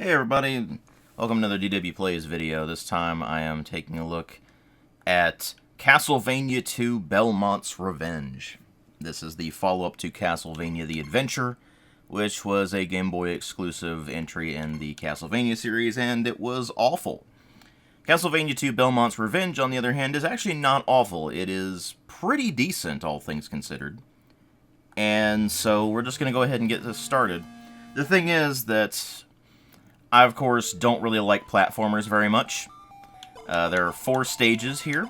Hey everybody, welcome to another DW Plays video. This time I am taking a look at Castlevania II Belmont's Revenge. This is the follow-up to Castlevania the Adventure, which was a Game Boy exclusive entry in the Castlevania series, and it was awful. Castlevania II Belmont's Revenge, on the other hand, is actually not awful. It is pretty decent, all things considered. And so we're just going to go ahead and get this started. The thing is that I, of course, don't really like platformers very much. There are 4 stages here.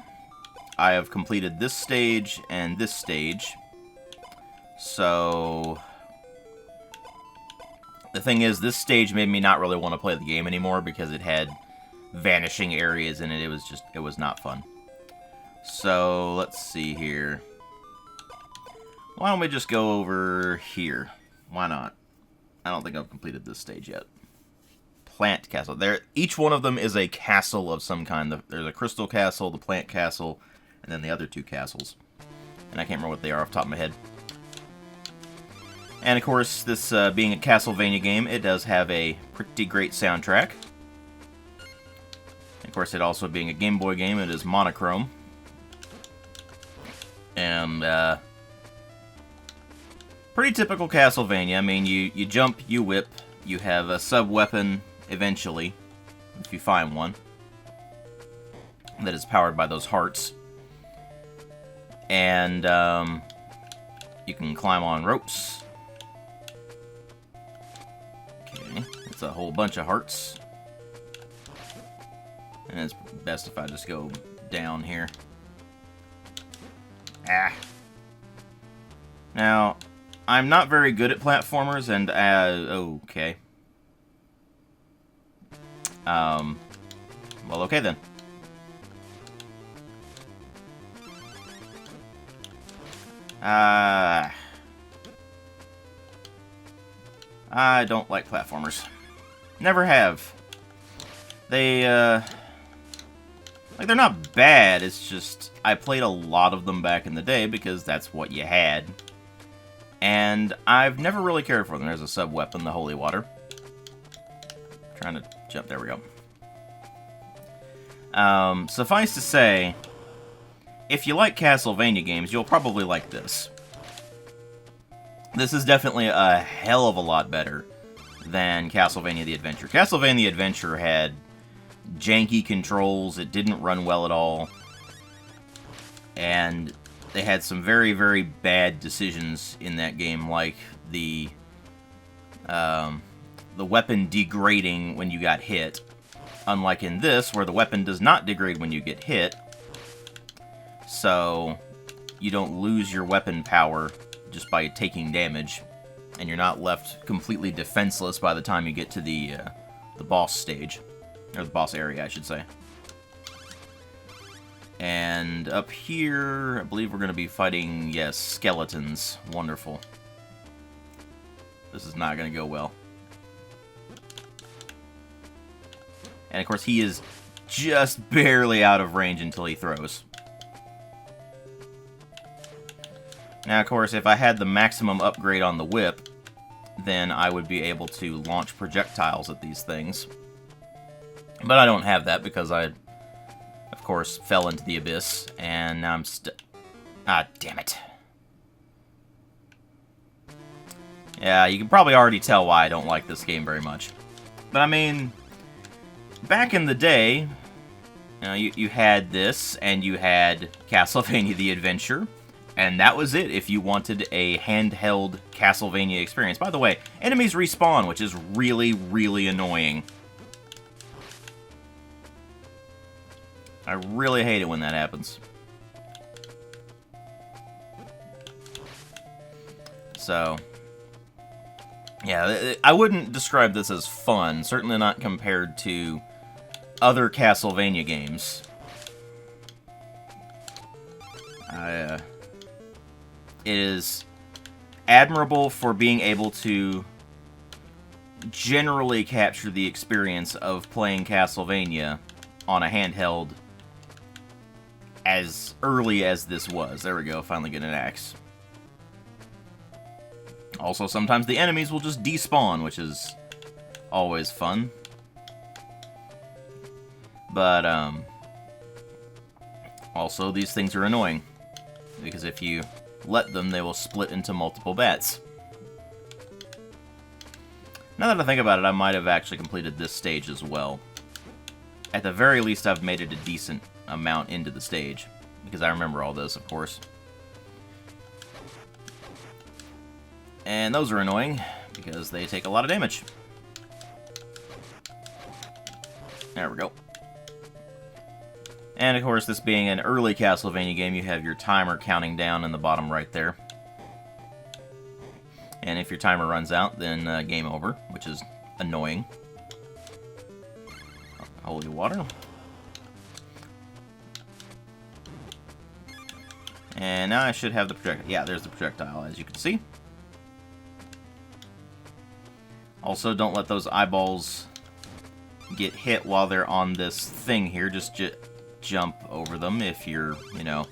I have completed this stage and this stage. So the thing is, this stage made me not really want to play the game anymore because it had vanishing areas in it. It was not fun. So let's see here. Why don't we just go over here? Why not? I don't think I've completed this stage yet. Plant castle. Each one of them is a castle of some kind. There's a crystal castle, the plant castle, and then the other 2 castles. And I can't remember what they are off the top of my head. And of course, this being a Castlevania game, it does have a pretty great soundtrack. Of course, it also being a Game Boy game, it is monochrome. And pretty typical Castlevania. I mean, you jump, you whip, you have a sub-weapon eventually, if you find one, that is powered by those hearts. And you can climb on ropes. Okay, it's a whole bunch of hearts. And it's best if I just go down here. Ah. Now, I'm not very good at platformers, and okay. Well, okay then. I don't like platformers. Never have. They, like, they're not bad, it's just, I played a lot of them back in the day because that's what you had. And I've never really cared for them. There's a sub-weapon, the Holy Water. Trying to jump, there we go. Suffice to say, if you like Castlevania games, you'll probably like this. This is definitely a hell of a lot better than Castlevania the Adventure. Castlevania the Adventure had janky controls, it didn't run well at all, and they had some very, very bad decisions in that game, like the weapon degrading when you got hit. Unlike in this, where the weapon does not degrade when you get hit, so you don't lose your weapon power just by taking damage, and you're not left completely defenseless by the time you get to the boss stage, or the boss area, I should say. And up here, I believe we're going to be fighting, yes, skeletons. Wonderful. This is not going to go well. And of course, he is just barely out of range until he throws. Now, of course, if I had the maximum upgrade on the whip, then I would be able to launch projectiles at these things. But I don't have that because I, of course, fell into the abyss, and now I'm ah, damn it. Yeah, you can probably already tell why I don't like this game very much. But I mean, back in the day, you had this, and you had Castlevania the Adventure, and that was it if you wanted a handheld Castlevania experience. By the way, enemies respawn, which is really, really annoying. I really hate it when that happens. So, yeah, I wouldn't describe this as fun. Certainly not compared to other Castlevania games. It is admirable for being able to generally capture the experience of playing Castlevania on a handheld as early as this was. There we go, finally get an axe. Also, sometimes the enemies will just despawn, which is always fun. But, also, these things are annoying, because if you let them, they will split into multiple bats. Now that I think about it, I might have actually completed this stage as well. At the very least, I've made it a decent amount into the stage, because I remember all this, of course. And those are annoying, because they take a lot of damage. There we go. And of course, this being an early Castlevania game, you have your timer counting down in the bottom right there. And if your timer runs out, then game over, which is annoying. Holy water. And now I should have the projectile. Yeah, there's the projectile, as you can see. Also, don't let those eyeballs get hit while they're on this thing here. Just jump over them if you're, you know,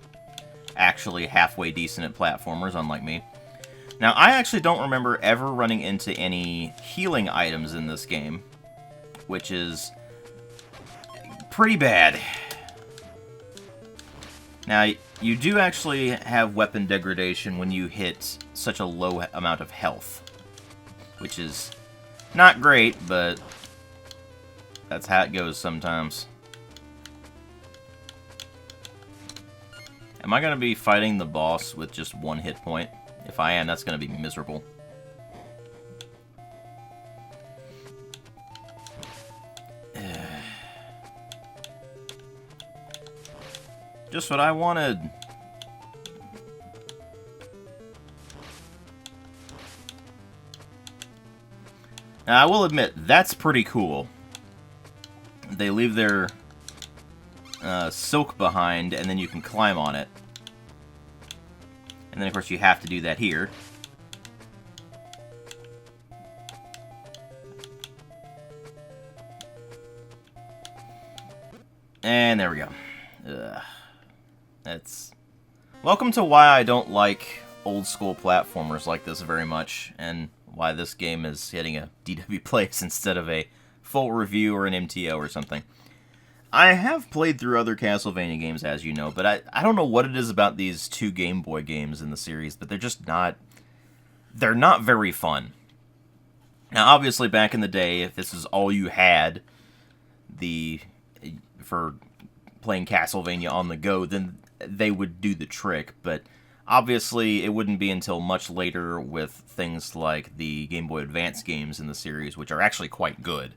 actually halfway decent at platformers, unlike me. Now, I actually don't remember ever running into any healing items in this game, which is pretty bad. Now, you do actually have weapon degradation when you hit such a low amount of health, which is not great, but that's how it goes sometimes. Am I going to be fighting the boss with just one hit point? If I am, that's going to be miserable. Just what I wanted. Now, I will admit, that's pretty cool. They leave their silk behind, and then you can climb on it. And then, of course, you have to do that here. And there we go. Ugh. That's... Welcome to why I don't like old-school platformers like this very much, and why this game is getting a DW Plays instead of a full review or an MTO or something. I have played through other Castlevania games, as you know, but I don't know what it is about these two Game Boy games in the series, but they're just not... They're not very fun. Now, obviously, back in the day, if this is all you had for playing Castlevania on the go, then they would do the trick, but obviously it wouldn't be until much later with things like the Game Boy Advance games in the series, which are actually quite good,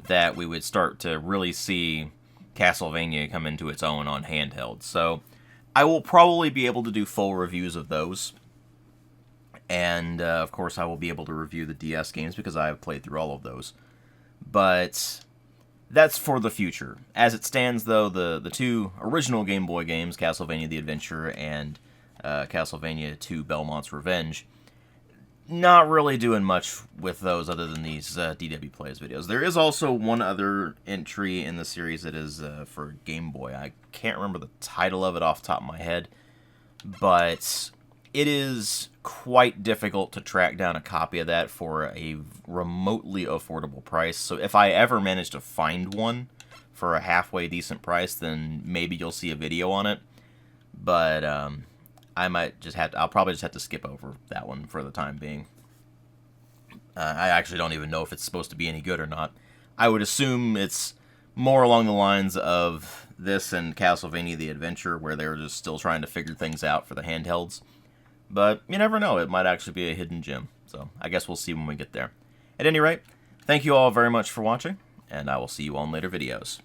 that we would start to really see Castlevania come into its own on handheld. So I will probably be able to do full reviews of those, and of course I will be able to review the DS games because I have played through all of those. But that's for the future. As it stands, though, the two original Game Boy games, Castlevania the Adventure and Castlevania II Belmont's Revenge, not really doing much with those other than these DW Plays videos. There is also one other entry in the series that is for Game Boy. I can't remember the title of it off the top of my head, but it is quite difficult to track down a copy of that for a remotely affordable price. So if I ever manage to find one for a halfway decent price, then maybe you'll see a video on it. But I might just have to, I'll probably just have to skip over that one for the time being. I actually don't even know if it's supposed to be any good or not. I would assume it's more along the lines of this and Castlevania the Adventure, where they were just still trying to figure things out for the handhelds. But you never know, it might actually be a hidden gem. So I guess we'll see when we get there. At any rate, thank you all very much for watching, and I will see you on later videos.